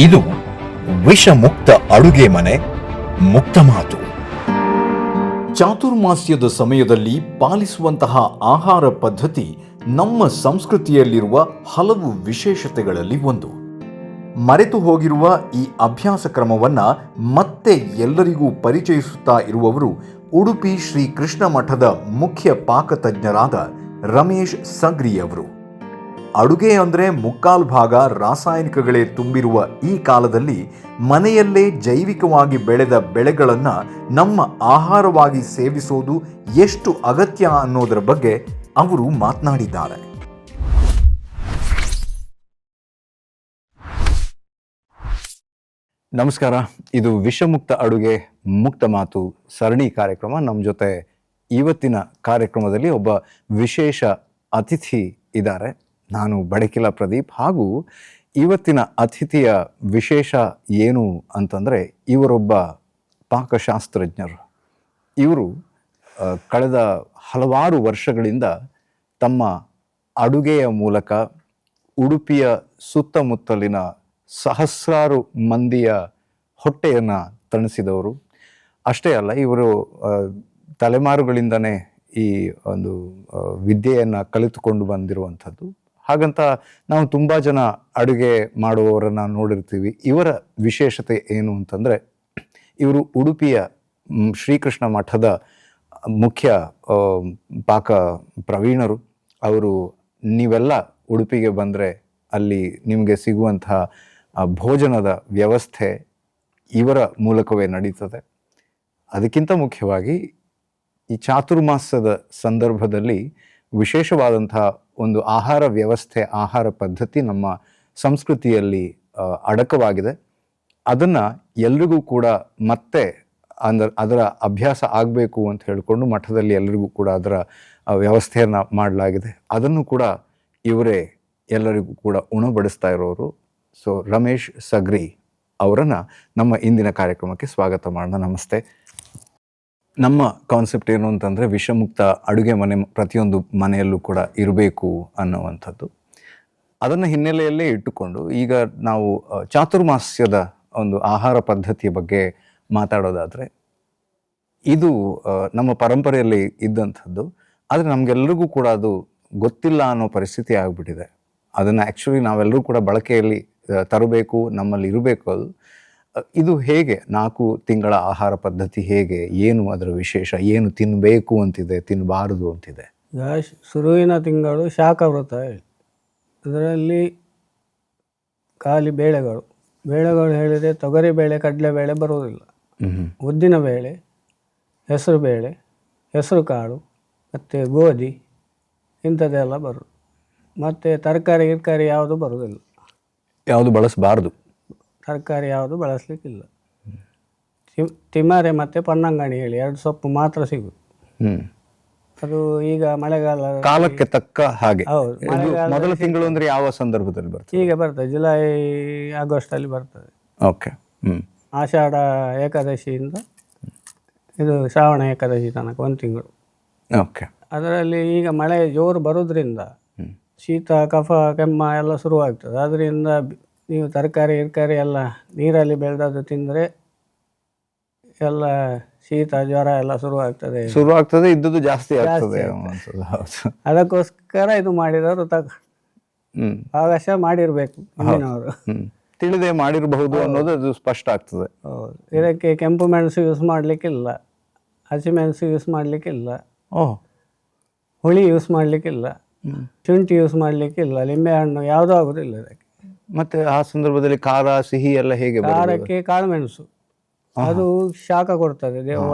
ಇದು ವಿಷಮುಕ್ತ ಅಡುಗೆ ಮನೆ ಮುಕ್ತ ಮಾತು. ಚಾತುರ್ಮಾಸ್ಯದ ಸಮಯದಲ್ಲಿ ಪಾಲಿಸುವಂತಹ ಆಹಾರ ಪದ್ಧತಿ ನಮ್ಮ ಸಂಸ್ಕೃತಿಯಲ್ಲಿರುವ ಹಲವು ವಿಶೇಷತೆಗಳಲ್ಲಿ ಒಂದು. ಮರೆತು ಹೋಗಿರುವ ಈ ಅಭ್ಯಾಸ ಕ್ರಮವನ್ನ ಮತ್ತೆ ಎಲ್ಲರಿಗೂ ಪರಿಚಯಿಸುತ್ತಾ ಇರುವವರು ಉಡುಪಿ ಶ್ರೀ ಕೃಷ್ಣ ಮಠದ ಮುಖ್ಯ ಪಾಕತಜ್ಞರಾದ ರಮೇಶ್ ಸಗ್ರಿ ಅವರು. ಅಡುಗೆ ಅಂದರೆ ಮುಕ್ಕಾಲು ಭಾಗ ರಾಸಾಯನಿಕಗಳೇ ತುಂಬಿರುವ ಈ ಕಾಲದಲ್ಲಿ ಮನೆಯಲ್ಲೇ ಜೈವಿಕವಾಗಿ ಬೆಳೆದ ಬೆಳೆಗಳನ್ನು ನಮ್ಮ ಆಹಾರವಾಗಿ ಸೇವಿಸೋದು ಎಷ್ಟು ಅಗತ್ಯ ಅನ್ನೋದರ ಬಗ್ಗೆ ಅವರು ಮಾತನಾಡಿದ್ದಾರೆ. ನಮಸ್ಕಾರ, ಇದು ವಿಷಮುಕ್ತ ಅಡುಗೆ ಮುಕ್ತ ಮಾತು ಸರಣಿ ಕಾರ್ಯಕ್ರಮ. ನಮ್ಮ ಜೊತೆ ಇವತ್ತಿನ ಕಾರ್ಯಕ್ರಮದಲ್ಲಿ ಒಬ್ಬ ವಿಶೇಷ ಅತಿಥಿ ಇದ್ದಾರೆ. ನಾನು ಬಡಕಿಲ ಪ್ರದೀಪ್. ಹಾಗೂ ಇವತ್ತಿನ ಅತಿಥಿಯ ವಿಶೇಷ ಏನು ಅಂತಂದರೆ, ಇವರೊಬ್ಬ ಪಾಕಶಾಸ್ತ್ರಜ್ಞರು. ಇವರು ಕಳೆದ ಹಲವಾರು ವರ್ಷಗಳಿಂದ ತಮ್ಮ ಅಡುಗೆಯ ಮೂಲಕ ಉಡುಪಿಯ ಸುತ್ತಮುತ್ತಲಿನ ಸಹಸ್ರಾರು ಮಂದಿಯ ಹೊಟ್ಟೆಯನ್ನು ತಣಿಸಿದವರು. ಅಷ್ಟೇ ಅಲ್ಲ, ಇವರು ತಲೆಮಾರುಗಳಿಂದನೇ ಈ ಒಂದು ವಿದ್ಯೆಯನ್ನು ಕಲಿತುಕೊಂಡು ಬಂದಿರುವಂಥದ್ದು. ಹಾಗಂತ ನಾವು ತುಂಬ ಜನ ಅಡುಗೆ ಮಾಡುವವರನ್ನು ನೋಡಿರ್ತೀವಿ. ಇವರ ವಿಶೇಷತೆ ಏನು ಅಂತಂದರೆ, ಇವರು ಉಡುಪಿಯ ಶ್ರೀಕೃಷ್ಣ ಮಠದ ಮುಖ್ಯ ಪಾಕ ಪ್ರವೀಣರು. ಅವರು ನೀವೆಲ್ಲ ಉಡುಪಿಗೆ ಬಂದರೆ ಅಲ್ಲಿ ನಿಮಗೆ ಸಿಗುವಂತಹ ಭೋಜನದ ವ್ಯವಸ್ಥೆ ಇವರ ಮೂಲಕವೇ ನಡೀತದೆ. ಅದಕ್ಕಿಂತ ಮುಖ್ಯವಾಗಿ ಈ ಚಾತುರ್ಮಾಸ್ಯದ ಸಂದರ್ಭದಲ್ಲಿ ವಿಶೇಷವಾದಂತಹ ಒಂದು ಆಹಾರ ವ್ಯವಸ್ಥೆ, ಆಹಾರ ಪದ್ಧತಿ ನಮ್ಮ ಸಂಸ್ಕೃತಿಯಲ್ಲಿ ಅಡಕವಾಗಿದೆ. ಅದನ್ನು ಎಲ್ರಿಗೂ ಕೂಡ ಮತ್ತೆ ಅದರ ಅಭ್ಯಾಸ ಆಗಬೇಕು ಅಂತ ಹೇಳಿಕೊಂಡು ಮಠದಲ್ಲಿ ಎಲ್ಲರಿಗೂ ಕೂಡ ಅದರ ವ್ಯವಸ್ಥೆಯನ್ನು ಮಾಡಲಾಗಿದೆ. ಅದನ್ನು ಕೂಡ ಇವರೇ ಎಲ್ಲರಿಗೂ ಕೂಡ ಉಣಬಡಿಸ್ತಾ ಇರೋರು. ಸೊ ರಮೇಶ್ ಸಗ್ರಿ ಅವರನ್ನು ನಮ್ಮ ಇಂದಿನ ಕಾರ್ಯಕ್ರಮಕ್ಕೆ ಸ್ವಾಗತ ಮಾಡೋಣ. ನಮಸ್ತೆ. ನಮ್ಮ ಕಾನ್ಸೆಪ್ಟ್ ಏನು ಅಂತಂದರೆ, ವಿಷಮುಕ್ತ ಅಡುಗೆ ಮನೆ ಪ್ರತಿಯೊಂದು ಮನೆಯಲ್ಲೂ ಕೂಡ ಇರಬೇಕು ಅನ್ನುವಂಥದ್ದು. ಅದನ್ನು ಹಿನ್ನೆಲೆಯಲ್ಲೇ ಇಟ್ಟುಕೊಂಡು ಈಗ ನಾವು ಚಾತುರ್ಮಾಸ್ಯದ ಒಂದು ಆಹಾರ ಪದ್ಧತಿಯ ಬಗ್ಗೆ ಮಾತಾಡೋದಾದರೆ, ಇದು ನಮ್ಮ ಪರಂಪರೆಯಲ್ಲಿ ಇದ್ದಂಥದ್ದು. ಆದರೆ ನಮಗೆಲ್ಲರಿಗೂ ಕೂಡ ಅದು ಗೊತ್ತಿಲ್ಲ ಅನ್ನೋ ಪರಿಸ್ಥಿತಿ ಆಗಿಬಿಟ್ಟಿದೆ. ಅದನ್ನು ಆ್ಯಕ್ಚುಲಿ ನಾವೆಲ್ಲರೂ ಕೂಡ ಬಳಕೆಯಲ್ಲಿ ತರಬೇಕು, ನಮ್ಮಲ್ಲಿ ಇರಬೇಕು. ಇದು ಹೇಗೆ 4 ತಿಂಗಳ ಆಹಾರ ಪದ್ಧತಿ ಹೇಗೆ, ಏನು ಅದರ ವಿಶೇಷ, ಏನು ತಿನ್ನಬೇಕು ಅಂತಿದೆ, ತಿನ್ನಬಾರದು ಅಂತಿದೆ? ಶುರುವಿನ ತಿಂಗಳು ಶಾಖವ್ರತ. ಅದರಲ್ಲಿ ಖಾಲಿ ಬೇಳೆಗಳು ಹೇಳಿದರೆ ತೊಗರಿಬೇಳೆ, ಕಡಲೆಬೇಳೆ ಬರುವುದಿಲ್ಲ. ಉದ್ದಿನ ಬೇಳೆ, ಹೆಸರು ಬೇಳೆ, ಹೆಸರು ಕಾಳು ಮತ್ತು ಗೋಧಿ ಇಂಥದ್ದೆಲ್ಲ ಬರೋದು. ಮತ್ತು ತರಕಾರಿ ಯಾವುದು ಬರೋದಿಲ್ಲ. ಯಾವುದು ಬಳಸಬಾರ್ದು? ತರಕಾರಿ ಯಾವುದು ಬಳಸಲಿಕ್ಕಿಲ್ಲ. ತಿಮರೆ ಮತ್ತು ಪನ್ನಂಗಣಿ ಹೇಳಿ 2 ಸೊಪ್ಪು ಮಾತ್ರ ಸಿಗುದು. ಅದು ಈಗ ಮಳೆಗಾಲ ಕಾಲಕ್ಕೆ ತಕ್ಕ ಹಾಗೆ. ಹೌದು, ಮೊದಲ ತಿಂಗಳು ಅಂದ್ರೆ ಯಾವ ಸಂದರ್ಭದಲ್ಲಿ ಬರ್ತದೆ? ಈಗ ಬರ್ತದೆ, ಜುಲೈ ಆಗಸ್ಟ್ ಅಲ್ಲಿ ಬರ್ತದೆ. ಓಕೆ. ಆಷಾಢ ಏಕಾದಶಿಯಿಂದ ಇದು ಶ್ರಾವಣ ಏಕಾದಶಿ ತನಕ 1 ತಿಂಗಳು. ಓಕೆ. ಅದರಲ್ಲಿ ಈಗ ಮಳೆ ಜೋರು ಬರೋದ್ರಿಂದ ಶೀತ, ಕಫ, ಕೆಮ್ಮ ಎಲ್ಲ ಶುರುವಾಗ್ತದೆ. ಅದರಿಂದ ನೀವು ತರಕಾರಿ ಎಲ್ಲ ನೀರಲ್ಲಿ ಬೆಳೆದದ್ದು ತಿಂದರೆ ಎಲ್ಲ ಶೀತ, ಜ್ವರ ಎಲ್ಲ ಶುರುವಾಗ್ತದೆ. ಇದ್ದದ್ದು ಜಾಸ್ತಿ ಆಗ್ತದೆ. ಅದಕ್ಕೋಸ್ಕರ ಇದು ಮಾಡಿದವರು ಭಾಗಶಃ ಮಾಡಿರ್ಬೇಕು ಹಿಂದಿನವರು. ತಿಳಿದೇ ಮಾಡಿರಬಹುದು ಅನ್ನೋದು ಅದು ಸ್ಪಷ್ಟ ಆಗ್ತದೆ. ಹೌದು. ಇದಕ್ಕೆ ಕೆಂಪು ಮೆಣಸು ಯೂಸ್ ಮಾಡಲಿಕ್ಕಿಲ್ಲ, ಹಸಿಮೆಣಸು ಯೂಸ್ ಮಾಡಲಿಕ್ಕಿಲ್ಲ, ಹುಳಿ ಯೂಸ್ ಮಾಡಲಿಕ್ಕಿಲ್ಲ, ಶುಂಠಿ ಯೂಸ್ ಮಾಡಲಿಕ್ಕಿಲ್ಲ, ಲಿಂಬೆಹಣ್ಣು ಯಾವುದೂ ಆಗೋದಿಲ್ಲ ಇದಕ್ಕೆ. ಮತ್ತೆ ಆ ಸಂದರ್ಭದಲ್ಲಿ ಖಾರ, ಸಿಹಿ ಎಲ್ಲ ಹೇಗೆ? ಖಾರಕ್ಕೆ ಕಾಳುಮೆಣಸು, ಅದು ಶಾಖ ಕೊಡ್ತದೆ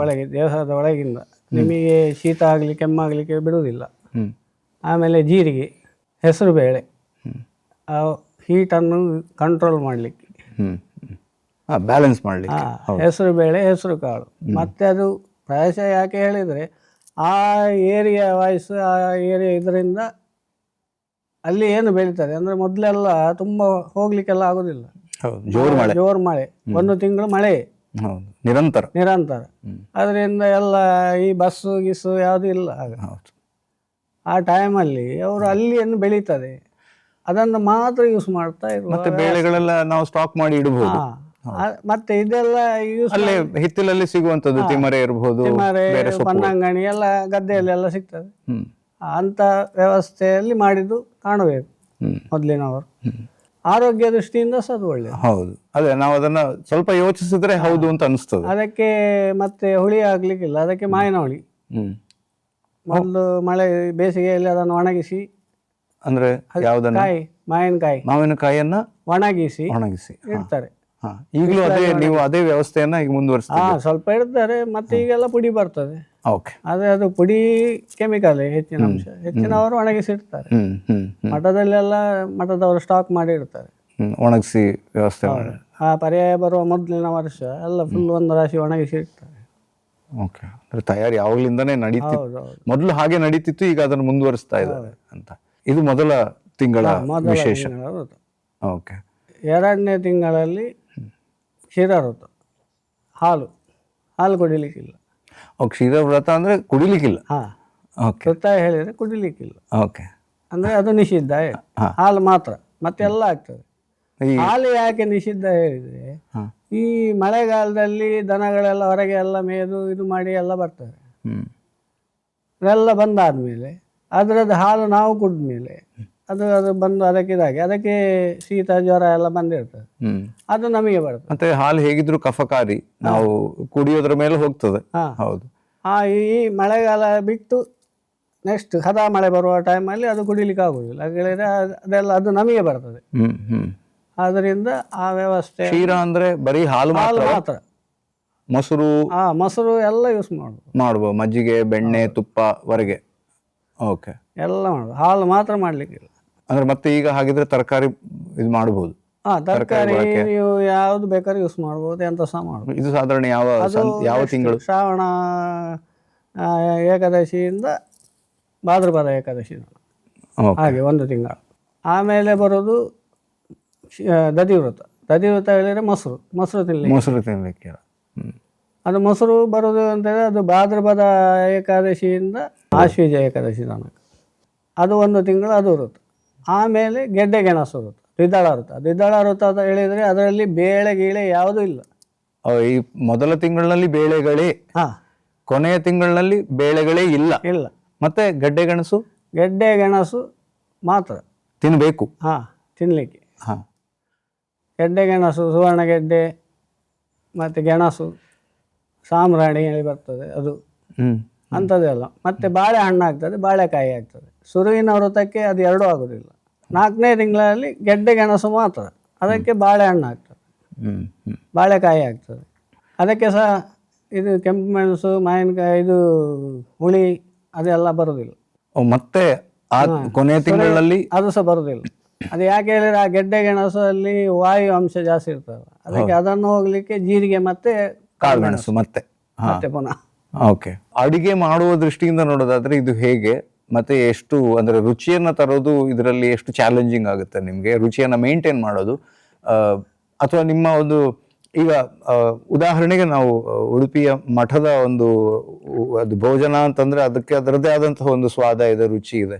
ದೇಹದ ಒಳಗಿಂದ. ನಿಮಗೆ ಶೀತ ಆಗಲಿ, ಕೆಮ್ಮಾಗಲಿಕ್ಕೆ ಬಿಡುವುದಿಲ್ಲ. ಆಮೇಲೆ ಜೀರಿಗೆ, ಹೆಸರು ಬೇಳೆ, ಆ ಹೀಟನ್ನು ಕಂಟ್ರೋಲ್ ಮಾಡಲಿಕ್ಕೆ, ಬ್ಯಾಲೆನ್ಸ್ ಮಾಡಲಿಕ್ಕೆ ಹೆಸರು ಬೇಳೆ, ಹೆಸರು ಕಾಳು. ಮತ್ತು ಅದು ಪ್ರಾಯಶಃ ಯಾಕೆ ಹೇಳಿದರೆ, ಆ ಏರಿಯಾ ವಾಯ್ಸ್, ಆ ಏರಿಯಾ ಇದರಿಂದ ಅಲ್ಲಿ ಏನು ಬೆಳೀತದೆ ಅಂದರೆ, ಮೊದಲೆಲ್ಲ ತುಂಬ ಹೋಗ್ಲಿಕ್ಕೆಲ್ಲ ಆಗೋದಿಲ್ಲ. ಜೋರು ಮಳೆ 1 ತಿಂಗಳು ಮಳೆ ನಿರಂತರ. ಅದರಿಂದ ಎಲ್ಲ ಈ ಬಸ್ಸು ಗಿಸ್ಸು ಯಾವುದೂ ಇಲ್ಲ. ಆ ಟೈಮಲ್ಲಿ ಅವರು ಅಲ್ಲಿ ಏನು ಬೆಳೀತದೆ, ಅದನ್ನು ಮಾತ್ರ ಯೂಸ್ ಮಾಡ್ತಾ ಇರುವ ಮತ್ತೆ ಬೇಳೆಗಳೆಲ್ಲ ನಾವು ಸ್ಟಾಕ್ ಮಾಡಿ ಇಡಬಹುದು. ಮತ್ತೆ ಇದೆಲ್ಲ ಯೂಸ್ ಅಲ್ಲೇ ಹಿತ್ತಲಲ್ಲಿ ಸಿಗುವಂತದ್ದು ತಿಮರೆ ಇರಬಹುದು, ಬೇರೆ ಸೊಪ್ಪು. ಬನ್ನಂಗಣಿ ಎಲ್ಲ ಗದ್ದೆಯಲ್ಲೆಲ್ಲ ಸಿಗ್ತದೆ. ಹ್ಮ್ ಅಂತ ವ್ಯವಸ್ಥೆಯಲ್ಲಿ ಮಾಡಿದ್ದು ಕಾಣಬೇಕು ಮೊದಲಿನವರು. ಆರೋಗ್ಯ ದೃಷ್ಟಿಯಿಂದ ಸಹ ಅದು ಒಳ್ಳೆಯದು. ಹೌದು, ಅದೇ ನಾವು ಅದನ್ನ ಸ್ವಲ್ಪ ಯೋಚಿಸಿದ್ರೆ ಹೌದು ಅಂತ ಅನಿಸ್ತದೆ. ಅದಕ್ಕೆ ಮತ್ತೆ ಹುಳಿ ಆಗ್ಲಿಕ್ಕಿಲ್ಲ, ಅದಕ್ಕೆ ಮಾವಿನ ಹುಳಿ. ಮೊದಲು ಮಳೆ ಬೇಸಿಗೆಯಲ್ಲಿ ಅದನ್ನು ಒಣಗಿಸಿ, ಅಂದ್ರೆ ಯಾವ್ದನ್ನ? ಮಾವಿನಕಾಯಿಯನ್ನ ಒಣಗಿಸಿ ಒಣಗಿಸಿ ಇಡ್ತಾರೆ. ಈಗಲೂ ಅದೇ ನೀವು ಅದೇ ವ್ಯವಸ್ಥೆಯನ್ನ ಈಗ ಮುಂದುವರಿಸ್ತೀವಿ? ಸ್ವಲ್ಪ ಇಡ್ತಾರೆ. ಮತ್ತೆ ಈಗೆಲ್ಲ ಪುಡಿ ಬರ್ತದೆ. ಓಕೆ. ಅದು ಪುಡಿ ಕೆಮಿಕಲ್ ಹೆಚ್ಚಿನ ಅಂಶ, ಹೆಚ್ಚಿನವರು ಒಣಗಿಸಿ ಇಡ್ತಾರೆ. ಮಠದಲ್ಲೆಲ್ಲ ಮಠದವರು ಸ್ಟಾಕ್ ಮಾಡಿ ಇಡ್ತಾರೆ, ಒಣಗಿಸಿ ವ್ಯವಸ್ಥೆ ಮಾಡಿ. ಪರ್ಯಾಯ ಬರುವ ಮೊದಲಿನ ವರ್ಷ ಎಲ್ಲ ಫುಲ್ ಒಂದು ರಾಶಿ ಒಣಗಿಸಿ ಇಡ್ತಾರೆ. ಓಕೆ. ಅಂದ್ರೆ ತಯಾರಿ ಯಾವಾಗ್ಲಿಂದಾನೇ ನಡೀತಿತ್ತು, ಮೊದಲು ಹಾಗೆ ನಡೀತಿತ್ತು, ಈಗ ಅದನ್ನು ಮುಂದುವರಿಸ್ತಾ ಇದ್ದಾರೆ ಅಂತ. ಇದು ಮೊದಲ ತಿಂಗಳ ವಿಶೇಷ. ಓಕೆ. ಎರಡನೇ ತಿಂಗಳಲ್ಲಿ ಕ್ಷೀರ ವ್ರತ, ಹಾಲು ಕುಡಿಲಿಕ್ಕಿಲ್ಲ. ಕ್ಷೀರ ವ್ರತ ಅಂದ್ರೆ ಕುಡಿಲಿಕ್ಕಿಲ್ಲ? ವ್ರತ ಹೇಳಿದ್ರೆ ಕುಡಿಲಿಕ್ಕಿಲ್ಲ. ಓಕೆ. ಅಂದ್ರೆ ಅದು ನಿಷಿದ್ಧ. ಹಾಲು ಮಾತ್ರ, ಮತ್ತೆಲ್ಲ ಆಗ್ತದೆ. ಹಾಲು ಯಾಕೆ ನಿಷಿದ್ಧ ಹೇಳಿದ್ರೆ, ಈ ಮಳೆಗಾಲದಲ್ಲಿ ದನಗಳೆಲ್ಲ ಹೊರಗೆ ಎಲ್ಲ ಮೇದು ಇದು ಮಾಡಿ ಎಲ್ಲ ಬರ್ತವೆ. ಅದೆಲ್ಲ ಬಂದಾದ್ಮೇಲೆ ಅದರದ್ದು ಹಾಲು ನಾವು ಕುಡಿದ್ಮೇಲೆ ಅದು ಬಂದು ಅದಕ್ಕೆ ಶೀತ ಜ್ವರ ಎಲ್ಲ ಬಂದಿರ್ತದೆ, ಅದು ನಮಗೆ ಬರ್ತದೆ. ಮತ್ತೆ ಹಾಲು ಹೇಗಿದ್ರು ಕಫಕಾರಿ, ನಾವು ಕುಡಿಯೋದ್ರ ಮೇಲೆ ಹೋಗ್ತದೆ. ಹೌದು. ಈ ಮಳೆಗಾಲ ಬಿಟ್ಟು ನೆಕ್ಸ್ಟ್ ಹದ ಮಳೆ ಬರುವ ಟೈಮಲ್ಲಿ ಅದು ಕುಡಿಲಿಕ್ಕೆ ಆಗುದಿಲ್ಲ, ಹೇಳಿದ್ರೆ ಅದೆಲ್ಲ ಅದು ನಮಗೆ ಬರ್ತದೆ. ಅದರಿಂದ ಆ ವ್ಯವಸ್ಥೆ. ಕ್ಷೀರ ಅಂದ್ರೆ ಬರೀ ಹಾಲು ಮಾತ್ರ? ಮೊಸರು ಎಲ್ಲ ಯೂಸ್ ಮಾಡ್ಬೋದು, ಮಜ್ಜಿಗೆ, ಬೆಣ್ಣೆ, ತುಪ್ಪ ವರೆಗೆ. ಓಕೆ. ಎಲ್ಲ ಮಾಡ್ಬೋದು, ಹಾಲು ಮಾತ್ರ ಮಾಡ್ಲಿಕ್ಕಿಲ್ಲ. ಅಂದ್ರೆ ಮತ್ತೆ ಈಗ ಹಾಗಿದ್ರೆ ತರಕಾರಿ ಇದು ಮಾಡಬಹುದು? ತರಕಾರಿ ನೀವು ಯಾವ್ದು ಬೇಕಾದ್ರೂ ಯೂಸ್ ಮಾಡ್ಬೋದು, ಎಂತ ಸಹ ಮಾಡ್ಬೋದು. ಇದು ಸಾಧಾರಣ ಯಾವ ತಿಂಗಳು? ಶ್ರಾವಣ ಏಕಾದಶಿಯಿಂದ ಭಾದ್ರಪದ ಏಕಾದಶಿ, ಹಾಗೆ ಒಂದು ತಿಂಗಳು. ಆಮೇಲೆ ಬರೋದು ದಧಿವ್ರತ. ದಧಿವ್ರತ ಹೇಳಿದ್ರೆ ಮೊಸರು ತಿನ್ನಲಿಕ್ಕೆ. ಅದು ಮೊಸರು ಬರೋದು ಅಂತಂದರೆ ಅದು ಭಾದ್ರಪದ ಏಕಾದಶಿಯಿಂದ ಆಶ್ವೀಜ ಏಕಾದಶಿ ತನಕ, ಅದು ಒಂದು ತಿಂಗಳು ಅದು ವೃತ. ಆಮೇಲೆ ಗೆಡ್ಡೆ ಗೆಣಸು ವೃತ, ದ್ವಿದಳ ವೃತ ಅಂತ ಹೇಳಿದರೆ ಅದರಲ್ಲಿ ಬೇಳೆ ಗೀಳೆ ಯಾವುದೂ ಇಲ್ಲ. ಈ ಮೊದಲ ತಿಂಗಳಿನಲ್ಲಿ ಬೇಳೆಗಳೇ, ಕೊನೆಯ ತಿಂಗಳಿನಲ್ಲಿ ಬೇಳೆಗಳೇ ಇಲ್ಲ. ಮತ್ತೆ ಗೆಡ್ಡೆ ಗೆಣಸು ಮಾತ್ರ ತಿನ್ನಬೇಕು. ತಿನ್ನಲಿಕ್ಕೆ ಗೆಡ್ಡೆ ಗೆಣಸು, ಸುವರ್ಣಗೆಡ್ಡೆ, ಮತ್ತು ಗೆಣಸು, ಸಾಂಬ್ರಾಣಿ ಹೇಳಿ ಬರ್ತದೆ ಅದು, ಅಂಥದ್ದೆಲ್ಲ. ಮತ್ತು ಬಾಳೆಹಣ್ಣು ಆಗ್ತದೆ, ಬಾಳೆಕಾಯಿ ಆಗ್ತದೆ. ಸುರುವಿನ ವೃತಕ್ಕೆ ಅದು ಎರಡೂ ಆಗೋದಿಲ್ಲ. 4ನೇ ತಿಂಗಳಲ್ಲಿ ಗೆಡ್ಡೆ ಗೆಣಸು ಮಾತ್ರ, ಅದಕ್ಕೆ ಬಾಳೆಹಣ್ಣು ಆಗ್ತದೆ, ಬಾಳೆಕಾಯಿ ಆಗ್ತದೆ. ಅದಕ್ಕೆ ಸಹ ಇದು ಕೆಂಪು ಮೆಣಸು, ಮಾವಿನಕಾಯಿ, ಇದು ಹುಳಿ ಅದೆಲ್ಲ ಬರೋದಿಲ್ಲ. ಮತ್ತೆ ಕೊನೆಯ ತಿಂಗಳಲ್ಲಿ ಅದು ಸಹ ಬರೋದಿಲ್ಲ. ಅದು ಯಾಕೆ ಹೇಳಿದ್ರೆ ಆ ಗೆಡ್ಡೆ ಗೆಣಸಲ್ಲಿ ವಾಯು ಅಂಶ ಜಾಸ್ತಿ ಇರ್ತದೆ, ಅದಕ್ಕೆ ಅದನ್ನು ಹೋಗ್ಲಿಕ್ಕೆ ಜೀರಿಗೆ ಮತ್ತೆ ಕಾಳುಮೆಣಸು ಮತ್ತೆ ಪುನಃ. ಓಕೆ. ಅಡಿಗೆ ಮಾಡುವ ದೃಷ್ಟಿಯಿಂದ ನೋಡೋದಾದ್ರೆ ಇದು ಹೇಗೆ, ಮತ್ತೆ ಎಷ್ಟು ಅಂದ್ರೆ ರುಚಿಯನ್ನ ತರೋದು ಇದರಲ್ಲಿ ಎಷ್ಟು ಚಾಲೆಂಜಿಂಗ್ ಆಗುತ್ತೆ ನಿಮ್ಗೆ, ರುಚಿಯನ್ನ ಮೇಂಟೈನ್ ಮಾಡೋದು? ಅಥವಾ ನಿಮ್ಮ ಒಂದು ಈಗ ಉದಾಹರಣೆಗೆ ನಾವು ಉಡುಪಿಯ ಮಠದ ಒಂದು ಅದು ಭೋಜನ ಅಂತಂದ್ರೆ ಅದಕ್ಕೆ ಅದರದ್ದೇ ಆದಂತಹ ಒಂದು ಸ್ವಾದ ಇದೆ, ರುಚಿ ಇದೆ.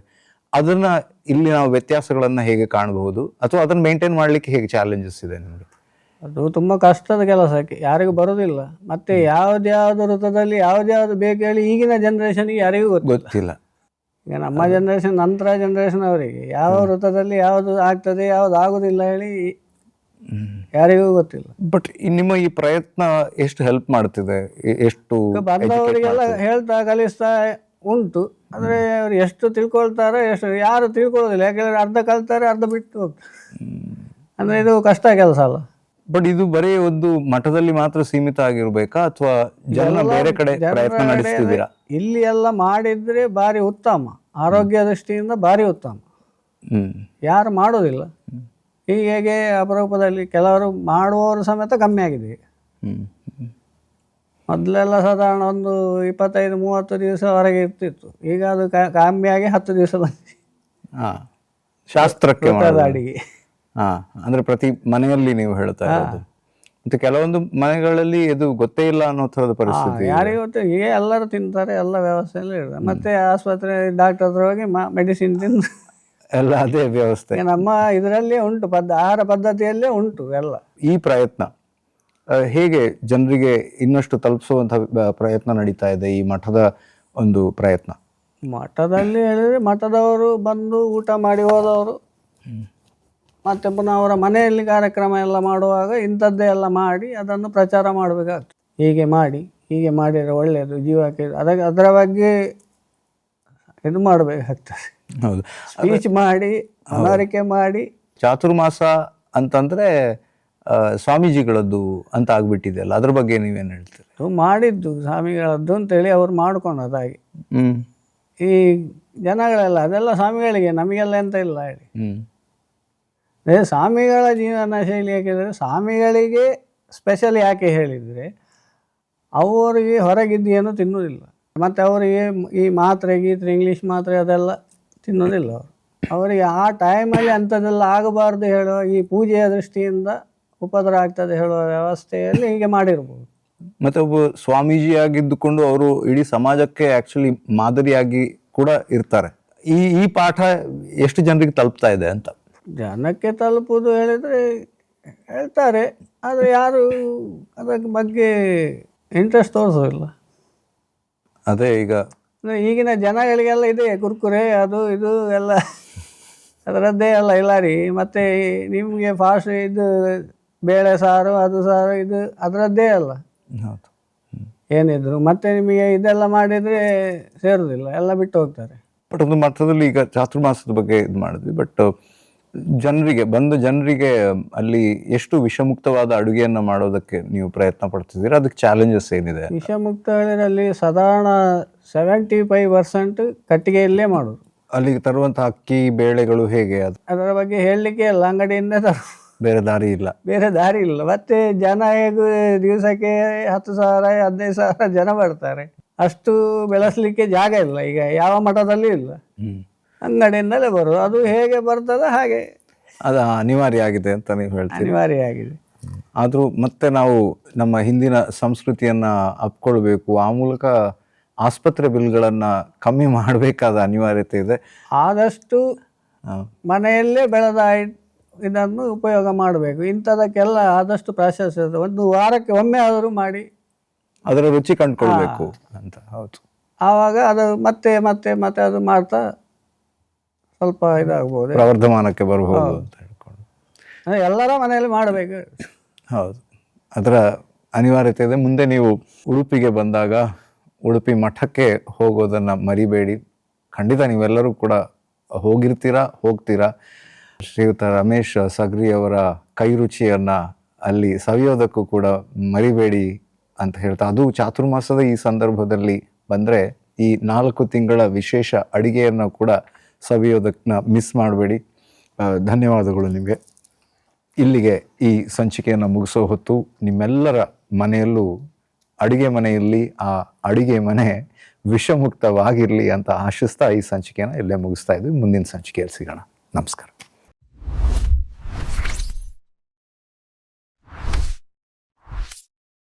ಅದನ್ನ ಇಲ್ಲಿ ನಾವು ವ್ಯತ್ಯಾಸಗಳನ್ನ ಹೇಗೆ ಕಾಣಬಹುದು, ಅಥವಾ ಅದನ್ನ ಮೇಂಟೈನ್ ಮಾಡ್ಲಿಕ್ಕೆ ಹೇಗೆ ಚಾಲೆಂಜಸ್ ಇದೆ ನಿಮಗೆ? ಅದು ತುಂಬ ಕಷ್ಟದ ಕೆಲಸಕ್ಕೆ, ಯಾರಿಗೂ ಬರೋದಿಲ್ಲ. ಮತ್ತೆ ಯಾವ್ದ್ಯಾವ್ದು ವೃತ್ತದಲ್ಲಿ ಯಾವ್ದ್ಯಾವ್ದು ಬೇಕು ಹೇಳಿ ಈಗಿನ ಜನರೇಷನ್ಗೆ ಯಾರಿಗೂ ಗೊತ್ತಿಲ್ಲ. ಈಗ ನಮ್ಮ ಜನರೇಷನ್ ನಂತರ ಜನರೇಷನ್ ಅವರಿಗೆ ಯಾವ ವೃತ್ತದಲ್ಲಿ ಯಾವುದು ಆಗ್ತದೆ ಯಾವುದು ಆಗುದಿಲ್ಲ ಹೇಳಿ ಯಾರಿಗೂ ಗೊತ್ತಿಲ್ಲ. ಬಟ್ ನಿಮ್ಮ ಈ ಪ್ರಯತ್ನ ಎಷ್ಟು ಹೆಲ್ಪ್ ಮಾಡ್ತಿದೆ? ಎಷ್ಟು ಬಂದವರಿಗೆಲ್ಲ ಹೇಳ್ತಾ ಕಲಿಸ್ತಾ ಉಂಟು. ಆದರೆ ಅವ್ರು ಎಷ್ಟು ತಿಳ್ಕೊಳ್ತಾರೆ, ಎಷ್ಟು ಯಾರು ತಿಳ್ಕೊಳ್ಳೋದಿಲ್ಲ. ಯಾಕೆಂದರೆ ಅರ್ಧ ಕಲ್ತಾರೆ, ಅರ್ಧ ಬಿಟ್ಟು ಹೋಗ್ತಾರೆ. ಅಂದರೆ ಇದು ಕಷ್ಟ ಕೆಲಸ ಅಲ್ಲ. ಬಟ್ ಇದು ಬರೀ ಒಂದು ಮಠದಲ್ಲಿ ಮಾತ್ರ ಸೀಮಿತ ಆಗಿರ್ಬೇಕಾ, ಅಥವಾ ಜನ ಬೇರೆ ಕಡೆ ಪ್ರಯತ್ನ ನಡೆಸ್ತಿದ್ದೀರಾ? ಇಲ್ಲಿ ಎಲ್ಲ ಮಾಡಿದ್ರೆ ಭಾರಿ ಉತ್ತಮ, ಆರೋಗ್ಯ ದೃಷ್ಟಿಯಿಂದ ಭಾರಿ ಉತ್ತಮ. ಯಾರು ಮಾಡೋದಿಲ್ಲ. ಹೀಗೆ ಅಪರೂಪದಲ್ಲಿ ಕೆಲವರು ಮಾಡುವವರು ಸಮೇತ ಕಮ್ಮಿ ಆಗಿದೆ ಈಗ. ಮೊದಲೆಲ್ಲ ಸಾಧಾರಣ ಒಂದು 25-30 ದಿವಸ ಹೊರಗೆ ಇರ್ತಿತ್ತು. ಈಗ ಅದು ಕಮ್ಮಿಯಾಗಿ 10 ದಿವಸ ಬಂದಿದೆ ಶಾಸ್ತ್ರಕ್ಕೆ ಅಡಿಗೆ. ಅಂದ್ರೆ ಪ್ರತಿ ಮನೆಯಲ್ಲಿ ನೀವು ಹೇಳ್ತಾ ಇರೋದು. ಮತ್ತೆ ಕೆಲವೊಂದು ಮನೆಗಳಲ್ಲಿ ಇದು ಗೊತ್ತೇ ಇಲ್ಲ ಅನ್ನೋ ಥರದ ಪರಿಸ್ಥಿತಿ. ಯಾರಿಗೆ ಗೊತ್ತು, ಈಗ ಎಲ್ಲರೂ ತಿಂತಾರೆ, ಎಲ್ಲ ವ್ಯವಸ್ಥೆಯಲ್ಲಿ ಇರ್ತದೆ. ಮತ್ತೆ ಆಸ್ಪತ್ರೆ ಡಾಕ್ಟರ್ ಹತ್ರ ಹೋಗಿ ಮೆಡಿಸಿನ್ ತಿಂದು ಎಲ್ಲ ಅದೇ ವ್ಯವಸ್ಥೆ. ಈಗ ನಮ್ಮ ಇದರಲ್ಲೇ ಉಂಟು, ಆಹಾರ ಪದ್ಧತಿಯಲ್ಲೇ ಉಂಟು ಎಲ್ಲ. ಈ ಪ್ರಯತ್ನ ಹೇಗೆ ಜನರಿಗೆ ಇನ್ನಷ್ಟು ತಲುಪಿಸುವಂಥ ಪ್ರಯತ್ನ ನಡೀತಾ ಇದೆ, ಈ ಮಠದ ಒಂದು ಪ್ರಯತ್ನ? ಮಠದಲ್ಲಿ ಹೇಳಿದರೆ ಮಠದವರು ಬಂದು ಊಟ ಮಾಡಿ ಹೋದವರು ಮತ್ತೆ ಪುನಃ ಅವರ ಮನೆಯಲ್ಲಿ ಕಾರ್ಯಕ್ರಮ ಎಲ್ಲ ಮಾಡುವಾಗ ಇಂಥದ್ದೇ ಎಲ್ಲ ಮಾಡಿ ಅದನ್ನು ಪ್ರಚಾರ ಮಾಡಬೇಕಾಗ್ತದೆ. ಹೀಗೆ ಮಾಡಿದರೆ ಒಳ್ಳೆಯದು ಜೀವಕ್ಕೆ, ಅದರ ಬಗ್ಗೆ ಇದು ಮಾಡಬೇಕಾಗ್ತದೆ. ಹೌದು, ಸ್ಪೀಚ್ ಮಾಡಿ ಮನವರಿಕೆ ಮಾಡಿ. ಚಾತುರ್ಮಾಸ ಅಂತಂದ್ರೆ ಸ್ವಾಮೀಜಿಗಳದ್ದು ಅಂತ ಆಗ್ಬಿಟ್ಟಿದೆಯಲ್ಲ, ಅದ್ರ ಬಗ್ಗೆ ನೀವೇನು ಹೇಳ್ತೀರಿ? ಅದು ಮಾಡಿದ್ದು ಸ್ವಾಮಿಗಳದ್ದು ಅಂತೇಳಿ ಅವ್ರು ಮಾಡ್ಕೊಂಡದಾಗಿ. ಈ ಜನಗಳೆಲ್ಲ ಅದೆಲ್ಲ ಸ್ವಾಮಿಗಳಿಗೆ, ನಮಗೆಲ್ಲ ಎಂತ ಇಲ್ಲ ಹೇಳಿ. ಸ್ವಾಮಿಗಳ ಜೀವನ ಶೈಲಿ ಯಾಕೆಂದರೆ, ಸ್ವಾಮಿಗಳಿಗೆ ಸ್ಪೆಷಲ್ ಯಾಕೆ ಹೇಳಿದರೆ ಅವರಿಗೆ ಹೊರಗಿದ್ದು ಏನೂ ತಿನ್ನೋದಿಲ್ಲ, ಮತ್ತು ಅವರಿಗೆ ಈ ಮಾತ್ರೆ ಇಂಗ್ಲೀಷ್ ಮಾತ್ರೆ ಅದೆಲ್ಲ ತಿನ್ನೋದಿಲ್ಲ. ಅವರಿಗೆ ಆ ಟೈಮಲ್ಲಿ ಅಂಥದ್ದೆಲ್ಲ ಆಗಬಾರ್ದು ಹೇಳುವ, ಈ ಪೂಜೆಯ ದೃಷ್ಟಿಯಿಂದ ಉಪದ್ರ ಆಗ್ತದೆ ಹೇಳುವ ವ್ಯವಸ್ಥೆಯಲ್ಲಿ ಹೀಗೆ ಮಾಡಿರ್ಬೋದು. ಮತ್ತು ಒಬ್ಬ ಸ್ವಾಮೀಜಿ ಆಗಿದ್ದುಕೊಂಡು ಅವರು ಇಡೀ ಸಮಾಜಕ್ಕೆ ಆ್ಯಕ್ಚುಲಿ ಮಾದರಿಯಾಗಿ ಕೂಡ ಇರ್ತಾರೆ. ಈ ಪಾಠ ಎಷ್ಟು ಜನರಿಗೆ ತಲುಪ್ತಾ ಇದೆ ಅಂತ? ಜನಕ್ಕೆ ತಲುಪುವುದು ಹೇಳಿದರೆ ಹೇಳ್ತಾರೆ, ಆದರೆ ಯಾರು ಅದರ ಬಗ್ಗೆ ಇಂಟ್ರೆಸ್ಟ್ ತೋರಿಸೋದಿಲ್ಲ. ಅದೇ ಈಗ ಈಗಿನ ಜನಗಳಿಗೆಲ್ಲ ಇದೆ ಕುರ್ಕುರೆ ಅದು ಇದು ಎಲ್ಲ ಅದರದ್ದೇ ಎಲ್ಲ ಇಲ್ಲ ರೀ. ಮತ್ತು ನಿಮಗೆ ಫಾಸ್ಟ್ ಇದು ಬೇಳೆ ಸಾರು ಅದು ಸಾರು ಇದು ಅದರದ್ದೇ ಅಲ್ಲ. ಹೌದು, ಏನಿದ್ರು ಮತ್ತೆ ನಿಮಗೆ ಇದೆಲ್ಲ ಮಾಡಿದರೆ ಸೇರೋದಿಲ್ಲ, ಎಲ್ಲ ಬಿಟ್ಟು ಹೋಗ್ತಾರೆ. ಬಟ್ ಒಂದು ಮಟ್ಟದಲ್ಲಿ ಈಗ ಚಾತುರ್ಮಾಸದ ಬಗ್ಗೆ ಇದು ಮಾಡಿದ್ವಿ, ಬಟ್ ಜನರಿಗೆ ಅಲ್ಲಿ ಎಷ್ಟು ವಿಷಮುಕ್ತವಾದ ಅಡುಗೆಯನ್ನು ಮಾಡೋದಕ್ಕೆ ನೀವು ಪ್ರಯತ್ನ ಪಡ್ತಿದ್ದೀರಾ? ಅದಕ್ಕೆ ಚಾಲೆಂಜಸ್ ಏನಿದೆ? ವಿಷಮುಕ್ತ ಹೇಳಿದ್ರೆ ಅಲ್ಲಿ ಸಾಧಾರಣ 75% ಕಟ್ಟಿಗೆಯಲ್ಲೇ ಮಾಡೋದು. ಅಲ್ಲಿಗೆ ತರುವಂಥ ಅಕ್ಕಿ ಬೇಳೆಗಳು ಹೇಗೆ? ಅದರ ಬಗ್ಗೆ ಹೇಳಲಿಕ್ಕೆ ಎಲ್ಲ ಅಂಗಡಿಯಿಂದ ಬೇರೆ ದಾರಿ ಇಲ್ಲ. ಮತ್ತೆ ಜನ ಹೇಗೂ ದಿವಸಕ್ಕೆ 10,000 15,000 ಜನ ಬರ್ತಾರೆ, ಅಷ್ಟು ಬೆಳೆಸಲಿಕ್ಕೆ ಜಾಗ ಇಲ್ಲ. ಈಗ ಯಾವ ಮಠದಲ್ಲಿ ಇಲ್ಲ, ಅಂಗಡಿಯಿಂದಲೇ ಬರೋದು. ಅದು ಹೇಗೆ ಬರ್ತದೆ ಹಾಗೆ ಅದು ಅನಿವಾರ್ಯ ಆಗಿದೆ ಅಂತ ನೀವು ಹೇಳ್ತೀವಿ? ಅನಿವಾರ್ಯ ಆಗಿದೆ. ಆದರೂ ಮತ್ತೆ ನಾವು ನಮ್ಮ ಹಿಂದಿನ ಸಂಸ್ಕೃತಿಯನ್ನು ಅಪ್ಕೊಳ್ಬೇಕು, ಆ ಮೂಲಕ ಆಸ್ಪತ್ರೆ ಬಿಲ್ಗಳನ್ನು ಕಮ್ಮಿ ಮಾಡಬೇಕಾದ ಅನಿವಾರ್ಯತೆ ಇದೆ. ಆದಷ್ಟು ಮನೆಯಲ್ಲೇ ಬೆಳೆದ ಇದನ್ನು ಉಪಯೋಗ ಮಾಡಬೇಕು. ಇಂಥದಕ್ಕೆಲ್ಲ ಆದಷ್ಟು ಪ್ರಾಶಸ್ತ್ಯ, ಒಂದು ವಾರಕ್ಕೆ ಒಮ್ಮೆ ಆದರೂ ಮಾಡಿ ಅದರ ರುಚಿ ಕಂಡುಕೊಳ್ಬೇಕು ಅಂತ. ಹೌದು, ಆವಾಗ ಅದು ಮತ್ತೆ ಮತ್ತೆ ಮತ್ತೆ ಅದು ಮಾಡ್ತಾ ಸ್ವಲ್ಪ ಇದಾಗ್ಬೋದು, ಪ್ರವರ್ಧಮಾನಕ್ಕೆ ಬರಬಹುದು ಅಂತ ಹೇಳ್ಕೊಂಡು ಎಲ್ಲರ ಮನೆಯಲ್ಲಿ ಮಾಡಬೇಕು. ಹೌದು, ಅದರ ಅನಿವಾರ್ಯತೆ ಇದೆ. ಮುಂದೆ ನೀವು ಉಡುಪಿಗೆ ಬಂದಾಗ ಉಡುಪಿ ಮಠಕ್ಕೆ ಹೋಗೋದನ್ನು ಮರಿಬೇಡಿ. ಖಂಡಿತ ನೀವೆಲ್ಲರೂ ಕೂಡ ಹೋಗ್ತೀರಾ. ಶ್ರೀಯುತ ರಮೇಶ್ ಸಗ್ರಿ ಅವರ ಕೈ ರುಚಿಯನ್ನು ಅಲ್ಲಿ ಸವಿಯೋದಕ್ಕೂ ಕೂಡ ಮರಿಬೇಡಿ ಅಂತ ಹೇಳ್ತಾ, ಅದು ಚಾತುರ್ಮಾಸದ ಈ ಸಂದರ್ಭದಲ್ಲಿ ಬಂದರೆ ಈ 4 ತಿಂಗಳ ವಿಶೇಷ ಅಡಿಗೆಯನ್ನು ಕೂಡ ಸವಿಯೋದಕ್ಕೆ ಮಿಸ್ ಮಾಡಬೇಡಿ. ಧನ್ಯವಾದಗಳು ನಿಮಗೆ. ಇಲ್ಲಿಗೆ ಈ ಸಂಚಿಕೆಯನ್ನು ಮುಗಿಸೋ ಹೊತ್ತು ನಿಮ್ಮೆಲ್ಲರ ಮನೆಯಲ್ಲೂ ಅಡುಗೆ ಮನೆಯಲ್ಲಿ ಆ ಅಡುಗೆ ಮನೆ ವಿಷಮುಕ್ತವಾಗಿರಲಿ ಅಂತ ಆಶಿಸ್ತಾ ಈ ಸಂಚಿಕೆಯನ್ನು ಇಲ್ಲೇ ಮುಗಿಸ್ತಾ ಇದ್ವಿ. ಮುಂದಿನ ಸಂಚಿಕೆಯಲ್ಲಿ ಸಿಗೋಣ. ನಮಸ್ಕಾರ.